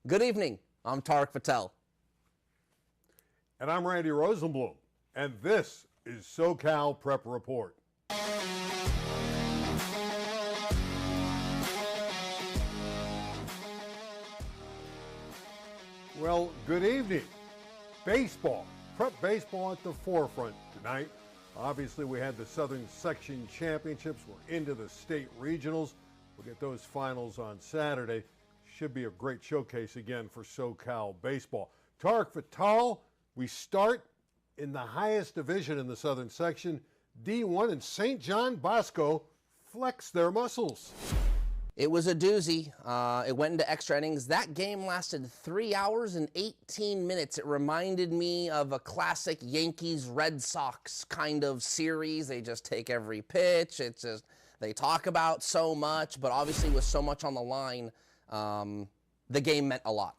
Good evening. I'm Tarek Patel. And I'm Randy Rosenblum. And this is SoCal Prep Report. Well, good evening. Baseball, prep baseball at the forefront tonight. Obviously, we had the Southern Section Championships. We're into the state regionals. We'll get those finals on Saturday. Should be a great showcase again for SoCal baseball. Tarek Patel, we start in the highest division in the Southern Section, D1, and St. John Bosco flex their muscles. It was a doozy. It went into extra innings. That game lasted 3 hours and 18 minutes. It reminded me of a classic Yankees-Red Sox kind of series. They just take every pitch. It's just, they talk about so much, but obviously with so much on the line, the game meant a lot.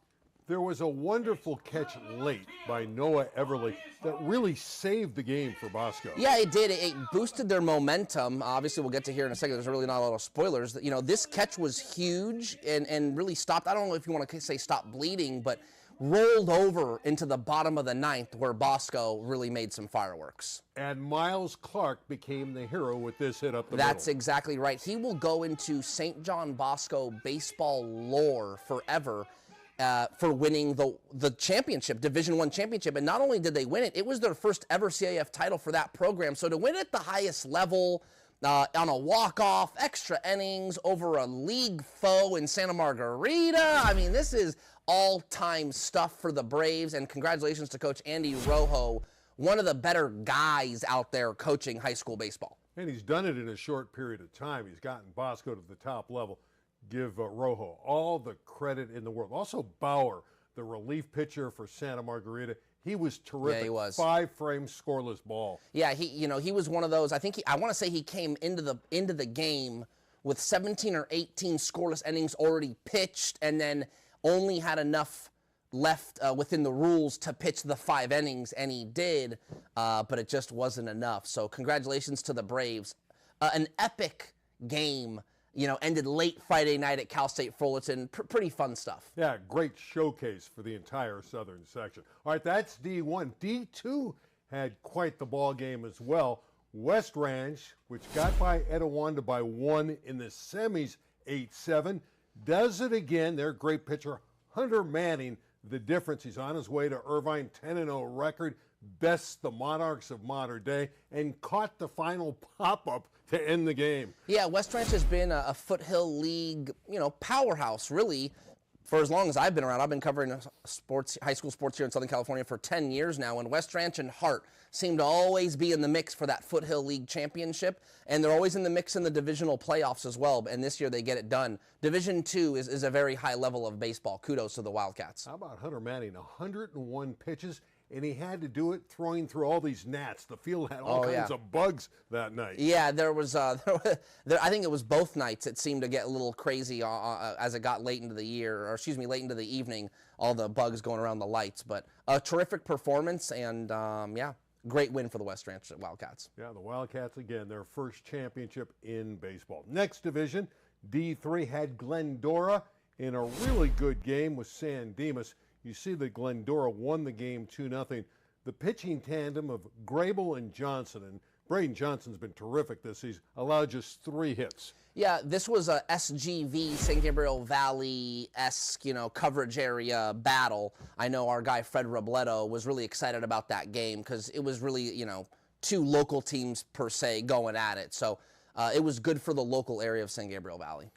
There was a wonderful catch late by Noah Everly that really saved the game for Bosco. Yeah, it did. It boosted their momentum. Obviously, we'll get to here in a second. There's really not a lot of spoilers. You know, this catch was huge and really stopped. I don't know if you want to say stop bleeding, but rolled over into the bottom of the ninth where Bosco really made some fireworks. And Miles Clark became the hero with this hit up the That's middle. exactly right. He will go into St. John Bosco baseball lore forever. For winning the championship, Division I championship. And not only did they win it, it was their first ever CIF title for that program. So to win at the highest level, on a walk-off, extra innings, over a league foe in Santa Margarita, I mean, this is all-time stuff for the Braves. And congratulations to Coach Andy Rojo, one of the better guys out there coaching high school baseball. And he's done it in a short period of time. He's gotten Bosco to the top level. Give Rojo all the credit in the world. Also Bauer, the relief pitcher for Santa Margarita, he was terrific. Yeah, he was. 5-frame scoreless ball. Yeah, he was one of those. I want to say he came into the game with 17 or 18 scoreless innings already pitched, and then only had enough left within the rules to pitch the 5 innings, and he did, but it just wasn't enough. So congratulations to the Braves. An epic game. You know, ended late Friday night at Cal State Fullerton. Pretty fun stuff. Yeah, great showcase for the entire Southern Section. All right, that's D1. D2 had quite the ball game as well. West Ranch, which got by Etiwanda by 1 in the semis, 8-7, does it again. Their great pitcher, Hunter Manning, the difference. He's on his way to Irvine 10-0 record, bests the Monarchs of modern day, and caught the final pop-up to end the game. Yeah, West Ranch has been a Foothill League, powerhouse, really, for as long as I've been around. I've been covering high school sports here in Southern California for 10 years now, and West Ranch and Hart seem to always be in the mix for that Foothill League championship, and they're always in the mix in the divisional playoffs as well, and this year they get it done. Division II is a very high level of baseball. Kudos to the Wildcats. How about Hunter Manning? 101 pitches. And he had to do it throwing through all these gnats. The field had all kinds of bugs that night. Yeah, there was, I think it was both nights. It seemed to get a little crazy as it got late into the late into the evening, all the bugs going around the lights. But a terrific performance and, great win for the West Ranch Wildcats. Yeah, the Wildcats, again, their first championship in baseball. Next division, D3 had Glendora in a really good game with San Dimas. You see that Glendora won the game 2-0. The pitching tandem of Grable and Johnson, and Braden Johnson's been terrific this season, allowed just 3 hits. Yeah, this was a SGV, San Gabriel Valley-esque, coverage area battle. I know our guy Fred Robledo was really excited about that game because it was really, 2 local teams per se going at it. So it was good for the local area of San Gabriel Valley.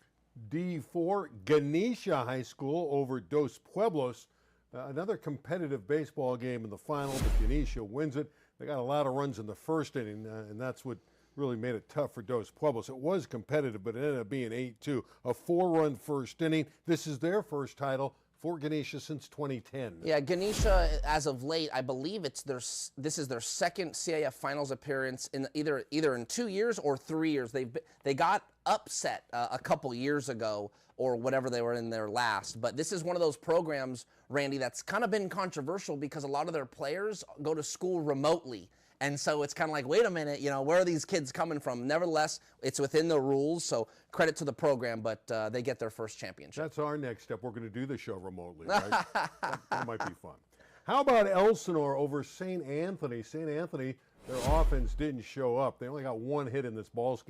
D4, Ganesha High School over Dos Pueblos. Another competitive baseball game in the final, but Ganesha wins it. They got a lot of runs in the first inning, and that's what really made it tough for Dos Pueblos. It was competitive, but it ended up being 8-2. A 4-run first inning. This is their first title for Ganesha since 2010. Yeah, Ganesha, as of late, I believe this is their second CIF Finals appearance in either in 2 years or 3 years. They got upset a couple years ago or whatever they were in their last. But this is one of those programs, Randy, that's kind of been controversial because a lot of their players go to school remotely. And so it's kind of like, wait a minute, where are these kids coming from? Nevertheless, it's within the rules, so credit to the program, but they get their first championship. That's our next step. We're going to do the show remotely, right? that might be fun. How about Elsinore over St. Anthony? St. Anthony, their offense didn't show up. They only got one hit in this ball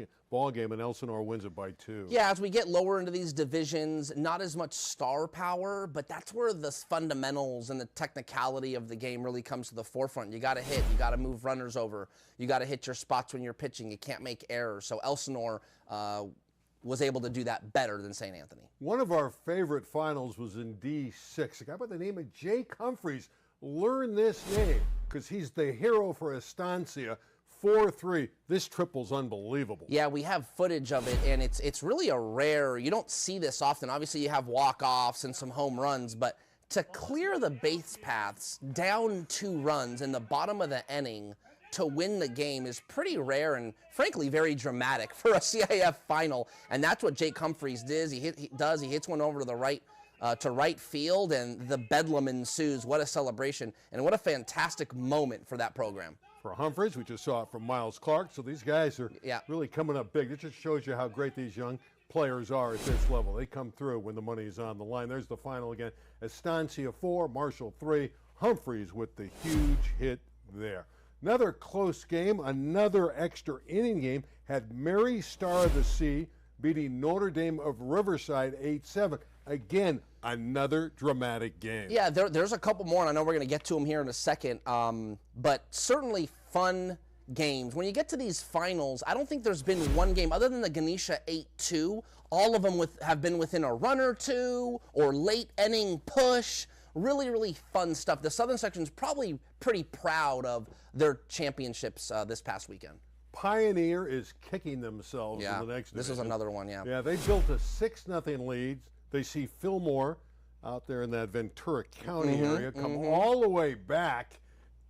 game, and Elsinore wins it by 2. Yeah, as we get lower into these divisions, not as much star power, but that's where the fundamentals and the technicality of the game really comes to the forefront. You got to hit, you got to move runners over, you got to hit your spots when you're pitching. You can't make errors. So Elsinore was able to do that better than St. Anthony. One of our favorite finals was in D6. A guy by the name of Jake Humphreys. Learn this name because he's the hero for Estancia. 4-3. This triple's unbelievable. Yeah, we have footage of it, and it's really a rare. You don't see this often. Obviously, you have walk-offs and some home runs, but to clear the base paths down 2 runs in the bottom of the inning to win the game is pretty rare and, frankly, very dramatic for a CIF final. And that's what Jake Humphreys does. He hits one over to the right. To right field, and the bedlam ensues. What a celebration, and what a fantastic moment for that program. For Humphreys, we just saw it from Miles Clark, so these guys are really coming up big. It just shows you how great these young players are at this level. They come through when the money is on the line. There's the final again. Estancia 4, Marshall 3. Humphreys with the huge hit there. Another close game, another extra inning game, had Mary Star of the Sea beating Notre Dame of Riverside 8-7. Again, another dramatic game. Yeah, there's a couple more, and I know we're going to get to them here in a second, but certainly fun games. When you get to these finals, I don't think there's been one game, other than the Ganesha 8-2, all of them have been within a run or two or late inning push. Really, really fun stuff. The Southern Section's probably pretty proud of their championships this past weekend. Pioneer is kicking themselves in the next division. This is another one, yeah. Yeah, they built a 6-0 lead. They see Fillmore out there in that Ventura County area come all the way back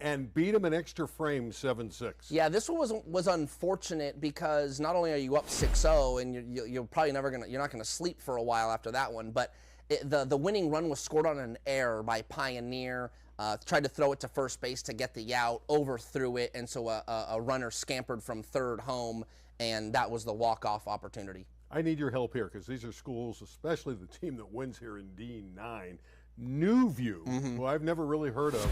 and beat them in extra frame 7-6. Yeah, this one was unfortunate because not only are you up 6-0 and you're probably you're not gonna sleep for a while after that one, but the winning run was scored on an error by Pioneer. Tried to throw it to first base to get the out, overthrew it, and so a runner scampered from third home, and that was the walk-off opportunity. I need your help here because these are schools, especially the team that wins here in D9. Newview, who I've never really heard of,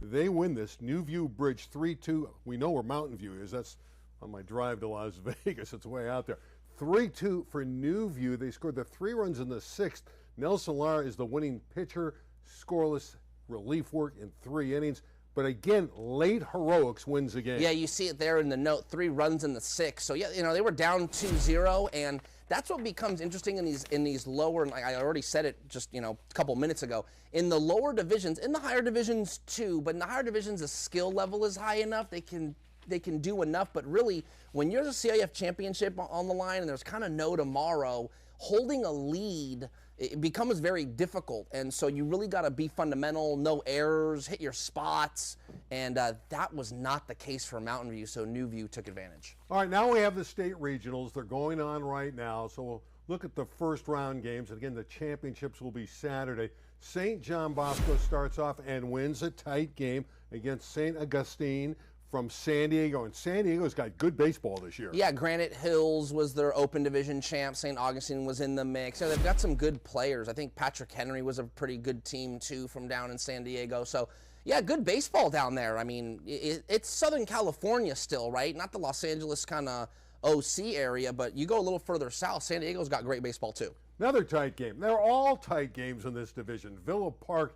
they win this. Newview Bridge 3-2. We know where Mountain View is. That's on my drive to Las Vegas. It's way out there. 3-2 for Newview. They scored the 3 runs in the 6th. Nelson Lara is the winning pitcher, scoreless relief work in 3 innings. But again, late heroics wins the game. Yeah, you see it there in the note, 3 runs in the 6th. So yeah, they were down 2-0, and that's what becomes interesting in these lower. And I already said it just a couple minutes ago. In the lower divisions, in the higher divisions too, but in the higher divisions, the skill level is high enough. They can do enough. But really, when you're the CIF championship on the line, and there's kind of no tomorrow, holding a lead, it becomes very difficult, and so you really got to be fundamental, no errors, hit your spots, and that was not the case for Mountain View, so Newview took advantage. All right, now we have the state regionals. They're going on right now, so we'll look at the first round games. And again, the championships will be Saturday. St. John Bosco starts off and wins a tight game against St. Augustine from San Diego, and San Diego's got good baseball this year. Yeah, Granite Hills was their open division champ. St. Augustine was in the mix. They've got some good players. I think Patrick Henry was a pretty good team, too, from down in San Diego. So, yeah, good baseball down there. I mean, it's Southern California still, right? Not the Los Angeles kind of OC area, but you go a little further south, San Diego's got great baseball, too. Another tight game. They're all tight games in this division. Villa Park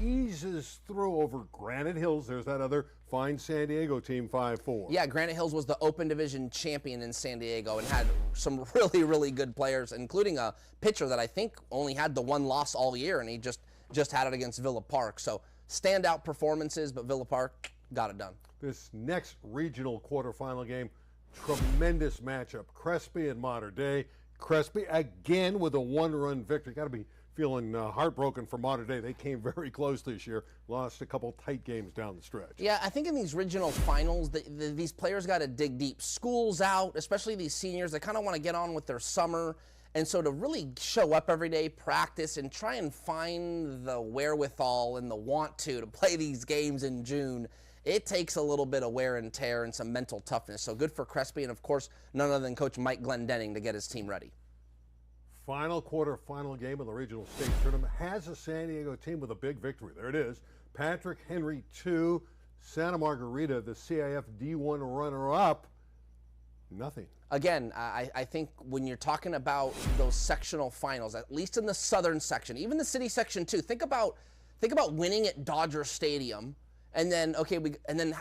eases through over Granite Hills. There's that other fine San Diego team, 5-4. Yeah, Granite Hills was the open division champion in San Diego and had some really, really good players, including a pitcher that I think only had the 1 loss all year, and he just had it against Villa Park. So standout performances, but Villa Park got it done. This next regional quarterfinal game, tremendous matchup. Crespi and Mater Dei. Crespi again with a 1-run victory. Got to be feeling heartbroken for Mater Dei. They came very close this year. Lost a couple tight games down the stretch. Yeah, I think in these regional finals, these players got to dig deep. School's out, especially these seniors. They kind of want to get on with their summer. And so to really show up every day, practice, and try and find the wherewithal and the want to play these games in June it takes a little bit of wear and tear and some mental toughness. So good for Crespi, and of course, none other than Coach Mike Glendenning to get his team ready. Final quarterfinal game of the regional state tournament has a San Diego team with a big victory. There it is. Patrick Henry 2, Santa Margarita, the CIF D1 runner-up, nothing. Again, I think when you're talking about those sectional finals, at least in the southern section, even the city section too, think about winning at Dodger Stadium, and then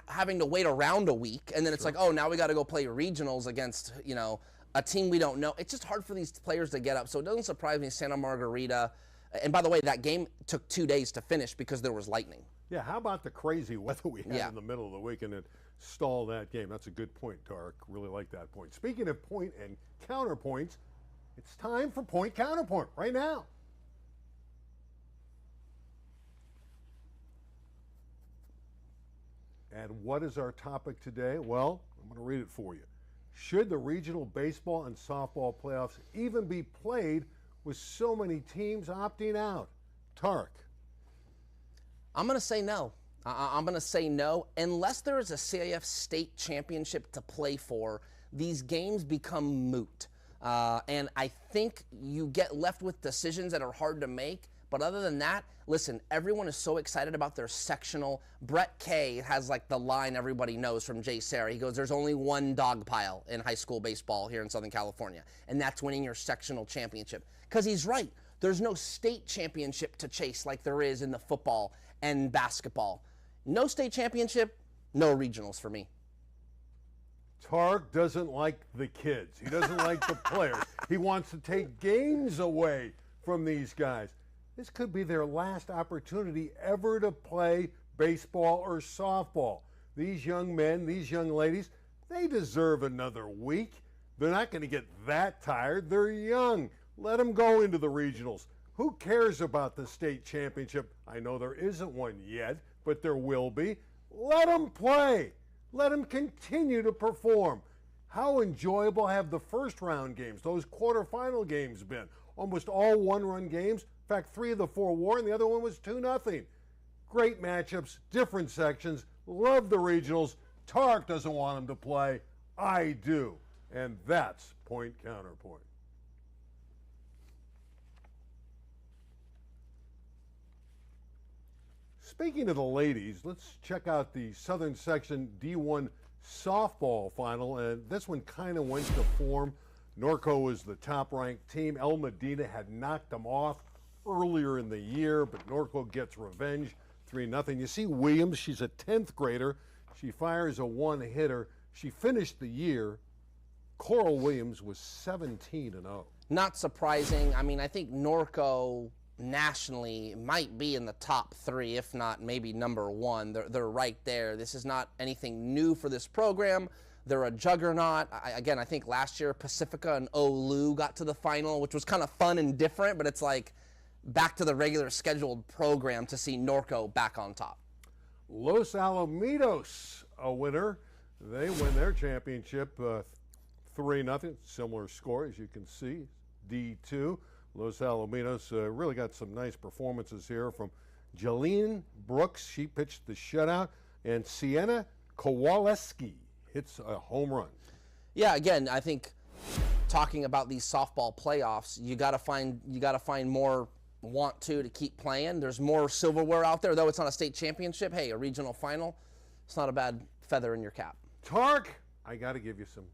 having to wait around a week, and then it's like, oh, now we got to go play regionals against a team we don't know. It's just hard for these players to get up. So it doesn't surprise me Santa Margarita. And by the way, that game took 2 days to finish because there was lightning. Yeah, how about the crazy weather we had in the middle of the week and it stalled that game? That's a good point, Tarek. Really like that point. Speaking of point and counterpoints, it's time for point counterpoint right now. And what is our topic today? Well, I'm going to read it for you. Should the regional baseball and softball playoffs even be played with so many teams opting out? Tarek. I'm going to say no. I'm going to say no. Unless there is a CIF state championship to play for, these games become moot. And I think you get left with decisions that are hard to make. But other than that, listen, everyone is so excited about their sectional. Brett Kay has like the line everybody knows from Jay Sarah. He goes, there's only one dog pile in high school baseball here in Southern California, and that's winning your sectional championship. Because he's right. There's no state championship to chase like there is in the football and basketball. No state championship, no regionals for me. Tarek doesn't like the kids. He doesn't like the players. He wants to take games away from these guys. This could be their last opportunity ever to play baseball or softball. These young men, these young ladies, they deserve another week. They're not going to get that tired. They're young. Let them go into the regionals. Who cares about the state championship? I know there isn't one yet, but there will be. Let them play. Let them continue to perform. How enjoyable have the first round games, those quarterfinal games been? Almost all one-run games. In fact, 3 of the 4 were, and the other one was 2-0. Great matchups, different sections. Love the regionals. Tarek doesn't want them to play. I do. And that's point counterpoint. Speaking of the ladies, let's check out the Southern Section D1 softball final. And this one kind of went to form. Norco was the top-ranked team. El Medina had knocked them off earlier in the year, but Norco gets revenge, 3-0. You see Williams, she's a 10th grader. She fires a one-hitter. She finished the year. Coral Williams was 17-0. Not surprising. I mean, I think Norco nationally might be in the top 3, if not maybe number 1. They're right there. This is not anything new for this program. They're a juggernaut. I think last year Pacifica and Olu got to the final, which was kind of fun and different, but it's like back to the regular scheduled program to see Norco back on top. Los Alamitos, a winner. They win their championship 3-0. Similar score, as you can see, D2. Los Alamitos really got some nice performances here from Jalene Brooks. She pitched the shutout. And Sienna Kowaleski hits a home run. Yeah, again, I think talking about these softball playoffs, you got to find more want to keep playing. There's more silverware out there, though it's not a state championship. Hey, a regional final, it's not a bad feather in your cap. Tarek, I got to give you some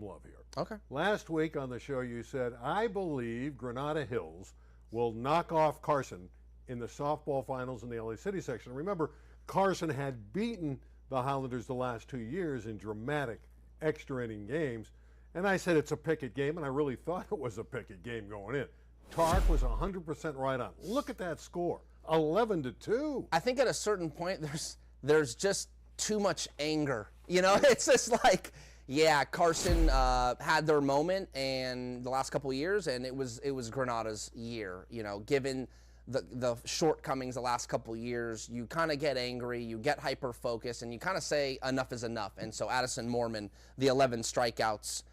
love here. Okay. Last week on the show you said, I believe Granada Hills will knock off Carson in the softball finals in the LA City section. Remember, Carson had beaten the Highlanders the last 2 years in dramatic extra inning games. And I said it's a picket game, and I really thought it was a picket game going in. Tarek was 100% right on. Look at that score, 11-2. I think at a certain point there's just too much anger. It's just like, yeah, Carson had their moment and the last couple of years, and it was Granada's year. Given the shortcomings the last couple of years, you kind of get angry, you get hyper-focused, and you kind of say enough is enough. And so Addison Mormon, the 11 strikeouts,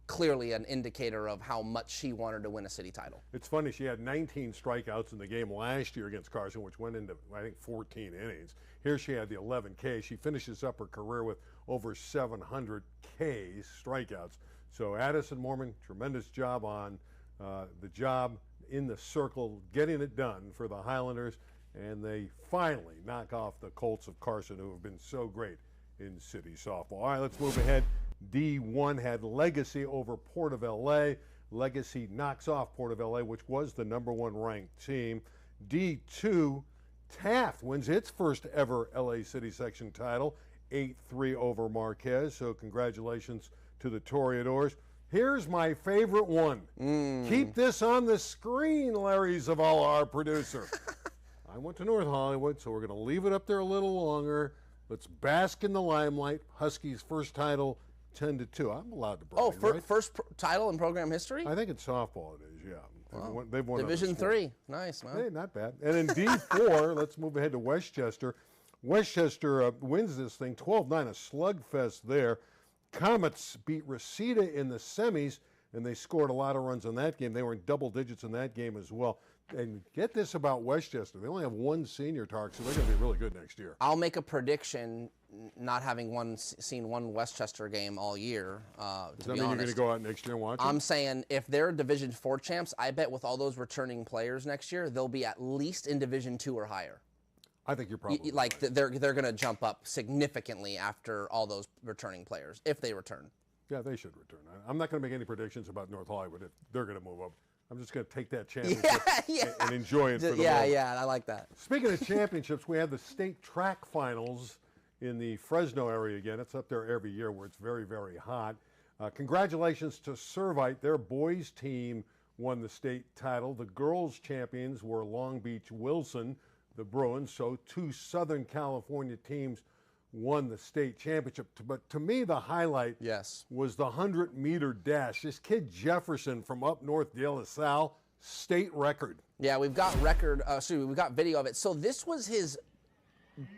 clearly an indicator of how much she wanted to win a city title. It's funny, she had 19 strikeouts in the game last year against Carson, which went into, I think, 14 innings. Here she had the 11 Ks. She finishes up her career with over 700 Ks, strikeouts. So Addison Mormon, tremendous job on the job in the circle, getting it done for the Highlanders, and they finally knock off the Colts of Carson, who have been so great in city softball. All right, let's move ahead. D1 had Legacy over Port of LA. Legacy knocks off Port of LA, which was the #1 ranked team. D2, Taft wins its first ever LA City section title, 8-3 over Marquez. So congratulations to the Toreadors. Here's my favorite one. Keep this on the screen, Larry Zavala, our producer. I went to North Hollywood, so we're going to leave it up there a little longer. Let's bask in the limelight. Huskies' first title, 10-2. I'm allowed to brag, right? First title in program history? I think in softball it is, yeah. Wow. They've won Division III. Nice, man. Hey, not bad. And in D4, let's move ahead to Westchester. Westchester wins this thing, 12-9, a slugfest there. Comets beat Reseda in the semis, and they scored a lot of runs in that game. They were in double digits in that game as well. And get this about Westchester. They only have one senior, Tarek, so they're going to be really good next year. I'll make a prediction, not having seen one Westchester game all year, Does that mean you're going to go out next year and watch I'm it? saying if they're Division IV champs, I bet with all those returning players next year, they'll be at least in Division II or higher. I think you're probably like right. they're going to jump up significantly after all those returning players, if they return. Yeah, they should return. I'm not going to make any predictions about North Hollywood if they're going to move up. I'm just going to take that championship and enjoy it for the moment. Yeah, I like that. Speaking of championships, we have the state track finals in the Fresno area again. It's up there every year where it's very, very hot. Congratulations to Servite. Their boys team won the state title. The girls champions were Long Beach Wilson, the Bruins. So 2 Southern California teams won the state championship. But to me, the highlight was the 100-meter dash. This kid Jefferson from up north, De La Salle, state record. Yeah, we've got we've got video of it. So this was his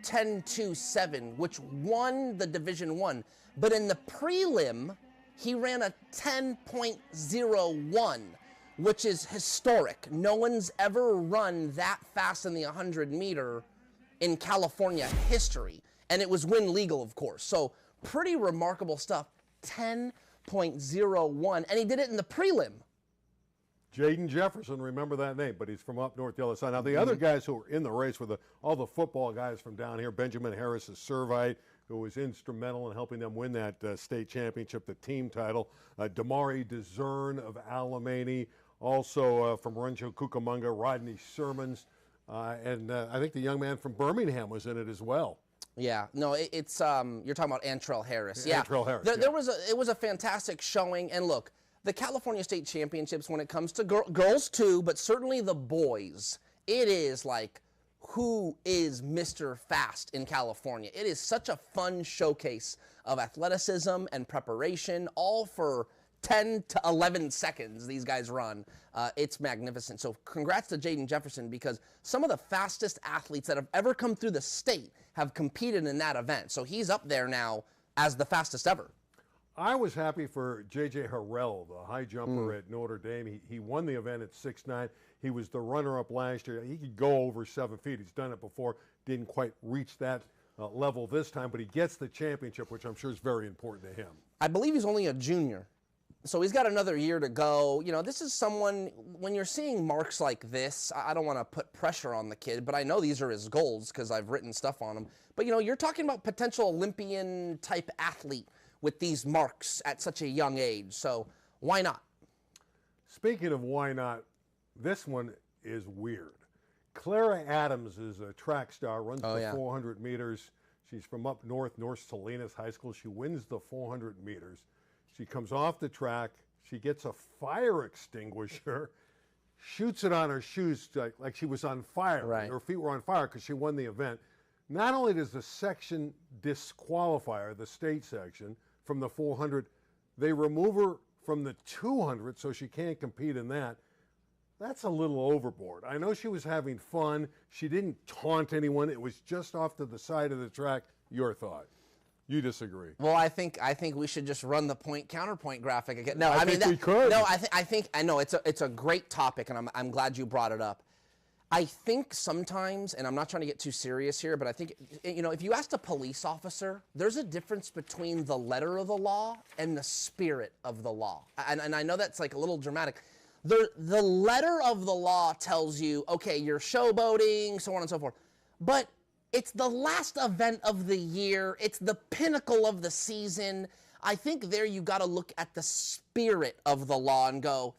10.27, which won the Division I. But in the prelim, he ran a 10.01, which is historic. No one's ever run that fast in the 100-meter in California history. And it was win legal, of course. So pretty remarkable stuff. 10.01. And he did it in the prelim. Jaden Jefferson, remember that name, but he's from up north, the other side. Now, the other guys who were in the race were all the football guys from down here. Benjamin Harris is Servite, who was instrumental in helping them win that state championship, the team title. Damari DeZern of Alamany, also from Rancho Cucamonga, Rodney Sermons. And I think the young man from Birmingham was in it as well. Yeah, no, it's you're talking about Antrell Harris. Yeah, Antrell Harris. It was a fantastic showing, and look, the California State Championships, when it comes to girls too, but certainly the boys, it is like, who is Mr. Fast in California? It is such a fun showcase of athleticism and preparation, all for 10 to 11 seconds these guys run. It's magnificent. So congrats to Jaden Jefferson, because some of the fastest athletes that have ever come through the state have competed in that event. So he's up there now as the fastest ever. I was happy for J.J. Harrell, the high jumper at Notre Dame. He won the event at 6'9". He was the runner-up last year. He could go over 7 feet. He's done it before. Didn't quite reach that level this time, but he gets the championship, which I'm sure is very important to him. I believe he's only a junior. So he's got another year to go. You know, this is someone, when you're seeing marks like this, I don't want to put pressure on the kid, but I know these are his goals because I've written stuff on him. But, you know, you're talking about potential Olympian-type athlete with these marks at such a young age. So why not? Speaking of why not, this one is weird. Clara Adams is a track star, runs the 400 meters. She's from up north, North Salinas High School. She wins the 400 meters. She comes off the track. She gets a fire extinguisher, shoots it on her shoes like she was on fire. Right. Her feet were on fire because she won the event. Not only does the section disqualify her, the state section, from the 400, they remove her from the 200 so she can't compete in that. That's a little overboard. I know she was having fun. She didn't taunt anyone. It was just off to the side of the track. Your thought? You disagree. Well, I think we should just run the point counterpoint graphic again. No, I mean we could. No, I know it's a great topic, and I'm glad you brought it up. I think sometimes, and I'm not trying to get too serious here, but I think, if you asked a police officer, there's a difference between the letter of the law and the spirit of the law. And I know that's like a little dramatic. The letter of the law tells you, okay, you're showboating, so on and so forth. But it's the last event of the year. It's the pinnacle of the season. I think there you got to look at the spirit of the law and go,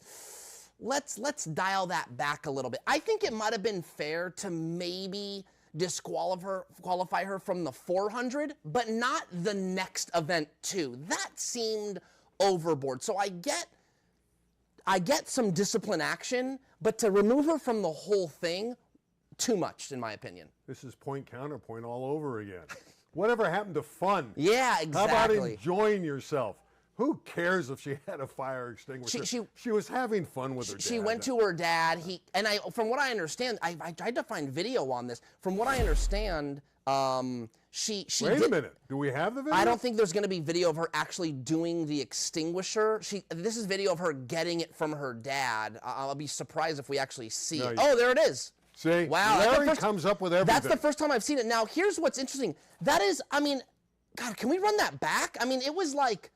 let's dial that back a little bit. I think it might have been fair to maybe qualify her from the 400, but not the next event too. That seemed overboard. So I get some discipline action, but to remove her from the whole thing, too much, in my opinion. This is point counterpoint all over again. Whatever happened to fun? Yeah, exactly. How about enjoying yourself? Who cares if she had a fire extinguisher? She was having fun with her dad. She went to her dad. From what I understand, I tried to find video on this. From what I understand, she Wait a minute. Do we have the video? I don't think there's going to be video of her actually doing the extinguisher. This is video of her getting it from her dad. I'll be surprised if we actually see it. Oh, there it is. See? Wow. Larry comes up with everything. That's the first time I've seen it. Now, here's what's interesting. That is, God, can we run that back? It was like,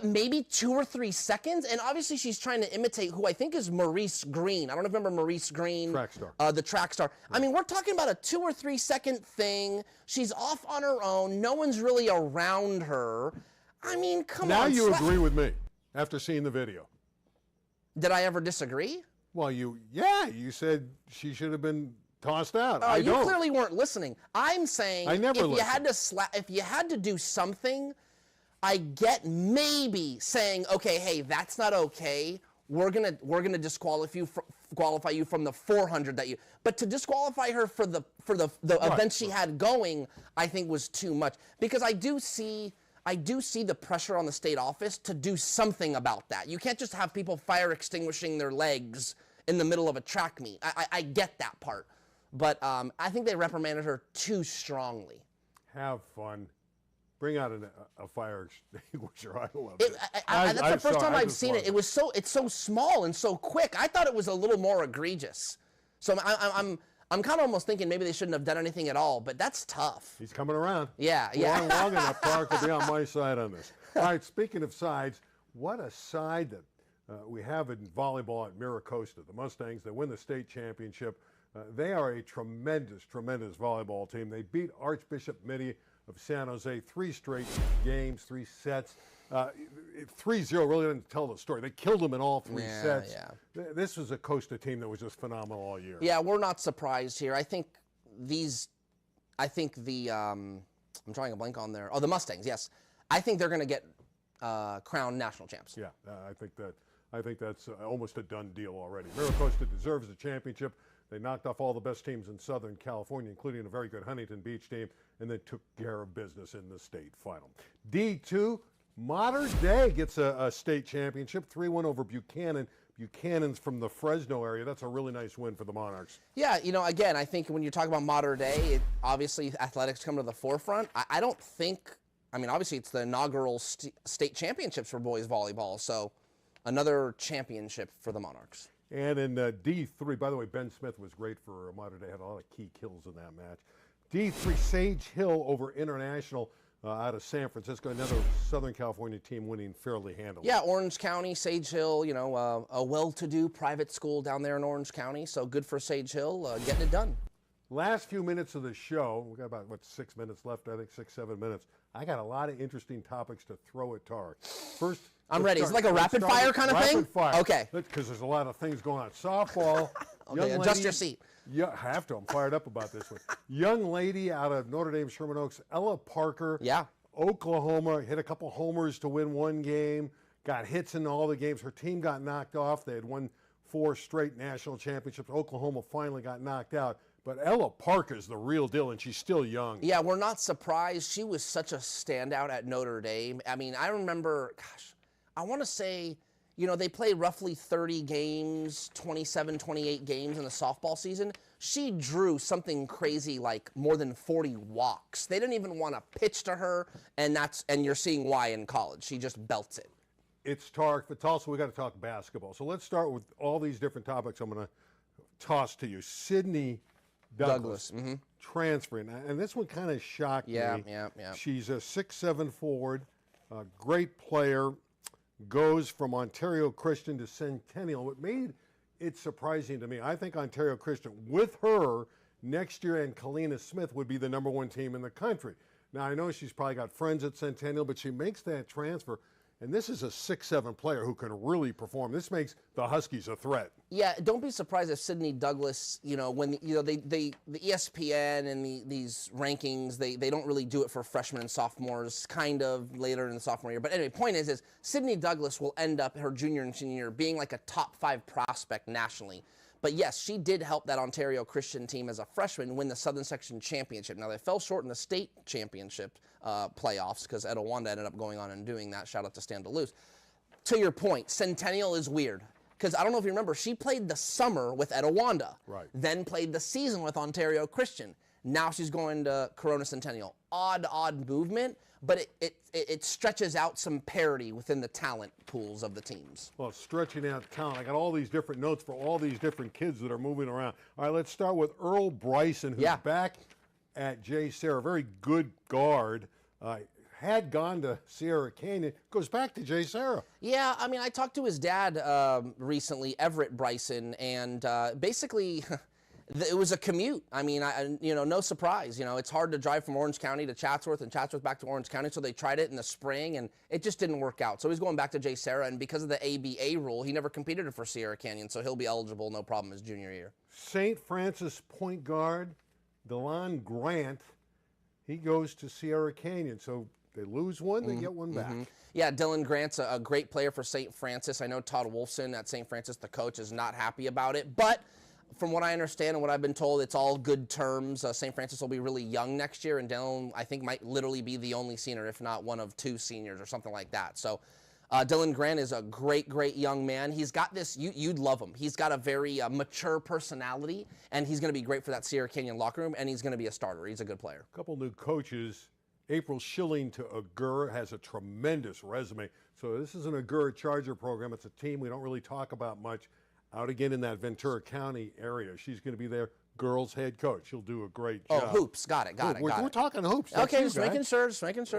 maybe 2 or 3 seconds? And obviously she's trying to imitate who I think is Maurice Green. I don't know if you remember Maurice Green. Track star. The track star. Right. We're talking about a 2 or 3 second thing. She's off on her own. No one's really around her. Come on. Now you agree with me after seeing the video. Did I ever disagree? Well, you said she should have been tossed out. You clearly weren't listening. I'm saying I never if you had to do something, I get maybe saying, okay, hey, that's not okay. We're gonna disqualify you from the 400 but to disqualify her for the event she had going, I think was too much, because I do see the pressure on the state office to do something about that. You can't just have people fire extinguishing their legs in the middle of a track meet. I get that part, but I think they reprimanded her too strongly. Have fun. Bring out a fire extinguisher. I love it. That's the first time I've seen it. It's so small and so quick. I thought it was a little more egregious. So I'm kind of almost thinking maybe they shouldn't have done anything at all, but that's tough. He's coming around. Yeah. Long enough, Tarek will be on my side on this. All right, speaking of sides, what a side that we have in volleyball at Miracosta. The Mustangs, they win the state championship. They are a tremendous, tremendous volleyball team. They beat Archbishop Mitty of San Jose 3 straight games, 3 sets. 3-0 really didn't tell the story. They killed them in all 3 sets. Yeah. This was a Costa team that was just phenomenal all year. Yeah, we're not surprised here. I think I'm drawing a blank on there. Oh, the Mustangs, yes. I think they're going to get crowned national champs. Yeah, I think that's almost a done deal already. Miracosta deserves the championship. They knocked off all the best teams in Southern California, including a very good Huntington Beach team, and they took care of business in the state final. D2, Mater Dei gets a state championship, 3-1 over Buchanan. Buchanan's from the Fresno area. That's a really nice win for the Monarchs. Yeah, again, I think when you talk about Mater Dei, obviously athletics come to the forefront. I don't think, obviously it's the inaugural state championships for boys volleyball, so another championship for the Monarchs. And in D3, by the way, Ben Smith was great for Mater Dei, had a lot of key kills in that match. D3, Sage Hill over International out of San Francisco, another Southern California team winning fairly handily. Yeah, Orange County, Sage Hill, a well-to-do private school down there in Orange County, so good for Sage Hill getting it done. Last few minutes of the show, we got about, 6 minutes left, I think 6, 7 minutes. I got a lot of interesting topics to throw at Tarek. First, I'm ready. Is it like a rapid fire kind of thing? Rapid fire. Okay. Because there's a lot of things going on. Softball. Okay, adjust your seat. Yeah, I have to. I'm fired up about this one. Young lady out of Notre Dame Sherman Oaks, Ella Parker. Yeah. Oklahoma hit a couple homers to win one game. Got hits in all the games. Her team got knocked off. They had won 4 straight national championships. Oklahoma finally got knocked out. But Ella Parker's the real deal, and she's still young. Yeah, we're not surprised. She was such a standout at Notre Dame. I remember, I want to say, you know, they play roughly 30 games, 27, 28 games in the softball season. She drew something crazy like more than 40 walks. They didn't even want to pitch to her, and you're seeing why in college. She just belts it. It's Tarek, but also we got to talk basketball. So let's start with all these different topics I'm going to toss to you. Sydney Douglas. Transferring, and this one kind of shocked me. Yeah. She's a 6'7" forward, a great player, goes from Ontario Christian to Centennial. What made it surprising to me, I think Ontario Christian, with her next year and Kalina Smith, would be the #1 team in the country. Now, I know she's probably got friends at Centennial, but she makes that transfer. And this is a 6'7" player who can really perform. This makes the Huskies a threat. Yeah, don't be surprised if Sydney Douglas, you know, when the ESPN and these rankings, they don't really do it for freshmen and sophomores, kind of later in the sophomore year. But anyway, point is Sydney Douglas will end up her junior and senior year being like a top 5 prospect nationally. But yes, she did help that Ontario Christian team as a freshman win the Southern Section Championship. Now, they fell short in the state championship playoffs because Etowanda ended up going on and doing that. Shout out to Stan DeLuz. To your point, Centennial is weird because I don't know if you remember, she played the summer with Etowanda, then played the season with Ontario Christian. Now she's going to Corona Centennial. Odd movement, but it stretches out some parity within the talent pools of the teams. Well, stretching out talent. I got all these different notes for all these different kids that are moving around. All right, let's start with Earl Bryson, who's back at J. Sarah. Very good guard. Had gone to Sierra Canyon, goes back to J. Sarah. Yeah, I mean, I talked to his dad recently, Everett Bryson, and basically it was a commute. I mean, no surprise. You know, it's hard to drive from Orange County to Chatsworth and Chatsworth back to Orange County, so they tried it in the spring, and it just didn't work out. So he's going back to J. Sarah, and because of the ABA rule, he never competed for Sierra Canyon, so he'll be eligible, no problem, his junior year. St. Francis point guard, DeLon Grant, he goes to Sierra Canyon. So they lose one, they get one back. Yeah, Dylan Grant's a great player for St. Francis. I know Todd Wolfson at St. Francis, the coach, is not happy about it. But from what I understand and what I've been told, it's all good terms. St. Francis will be really young next year, and Dylan, I think, might literally be the only senior, if not one of 2 seniors or something like that. So Dylan Grant is a great young man. He's got this, you'd love him. He's got a very mature personality, and he's going to be great for that Sierra Canyon locker room, and he's going to be a starter. He's a good player. A couple new coaches. April Schilling to Agur has a tremendous resume. So this is an Agur Charger program. It's a team we don't really talk about much. Out again in that Ventura County area. She's going to be their girls head coach. She'll do a great job. Oh, hoops. Got it. We're talking hoops. Okay, just making sure.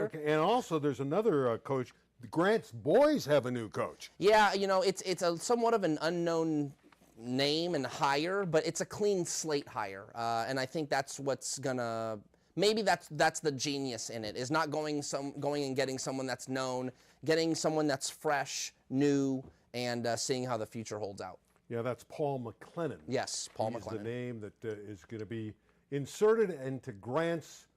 Okay. And also there's another coach. Grant's boys have a new coach. Yeah, you know, it's a somewhat of an unknown name and hire, but it's a clean slate hire. And I think that's what's going to... Maybe that's the genius in it, is not going and getting someone that's known, getting someone that's fresh, new, and seeing how the future holds out. Yeah, that's Paul McLennan. Yes, Paul McLennan. He's the name that is going to be inserted into Grant's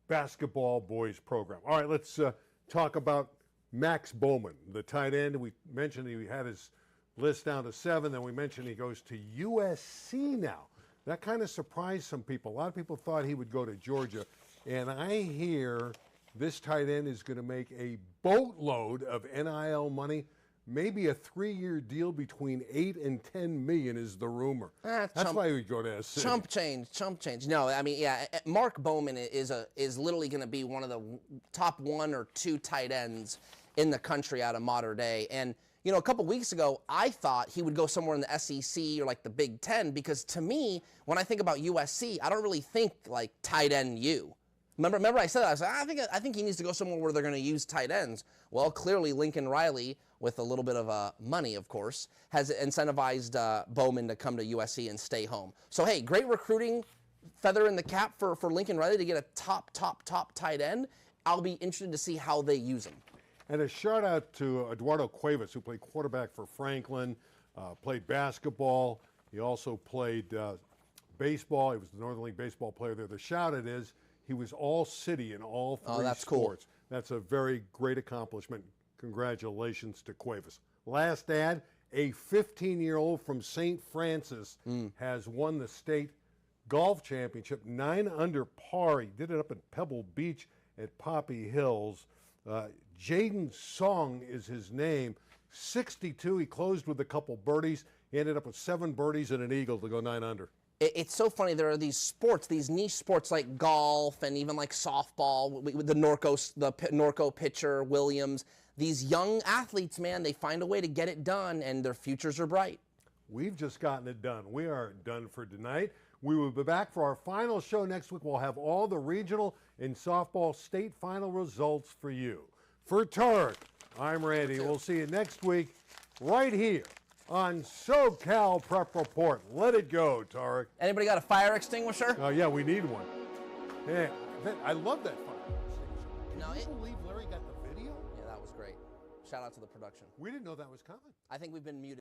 basketball boys program. All right, let's talk about Max Bowman, the tight end. We mentioned he had his list down to 7, then we mentioned he goes to USC now. That kind of surprised some people. A lot of people thought he would go to Georgia. And I hear this tight end is going to make a boatload of NIL money. Maybe a 3-year deal between $8 and $10 million is the rumor. That's why we go to SC. Chump change. No, I mean, yeah, Mark Bowman is literally going to be one of the top 1 or 2 tight ends in the country out of modern day. And you know, a couple weeks ago, I thought he would go somewhere in the SEC or like the Big Ten, because to me, when I think about USC, I don't really think like tight end U. Remember I said that? I was like, I think he needs to go somewhere where they're going to use tight ends. Well, clearly Lincoln Riley, with a little bit of money, of course, has incentivized Bowman to come to USC and stay home. So hey, great recruiting feather in the cap for Lincoln Riley to get a top tight end. I'll be interested to see how they use him. And a shout out to Eduardo Cuevas, who played quarterback for Franklin, played basketball. He also played baseball. He was the Northern League baseball player there. The shout out is he was all city in all 3 that's sports. Cool. That's a very great accomplishment. Congratulations to Cuevas. Last ad, a 15-year-old from St. Francis has won the state golf championship, 9 under par. He did it up at Pebble Beach at Poppy Hills. Jaden Song is his name. 62. He closed with a couple birdies. He ended up with 7 birdies and an eagle to go 9 under. It's so funny. There are these sports, these niche sports like golf and even like softball with the Norco pitcher, Williams. These young athletes, man, they find a way to get it done and their futures are bright. We've just gotten it done. We are done for tonight. We will be back for our final show next week. We'll have all the regional and softball state final results for you. For Tarek, I'm Randy. We'll see you next week right here on SoCal Prep Report. Let it go, Tarek. Anybody got a fire extinguisher? Oh, yeah, we need one. Yeah, I love that fire extinguisher. No, Can you believe Larry got the video? Yeah, that was great. Shout out to the production. We didn't know that was coming. I think we've been muted.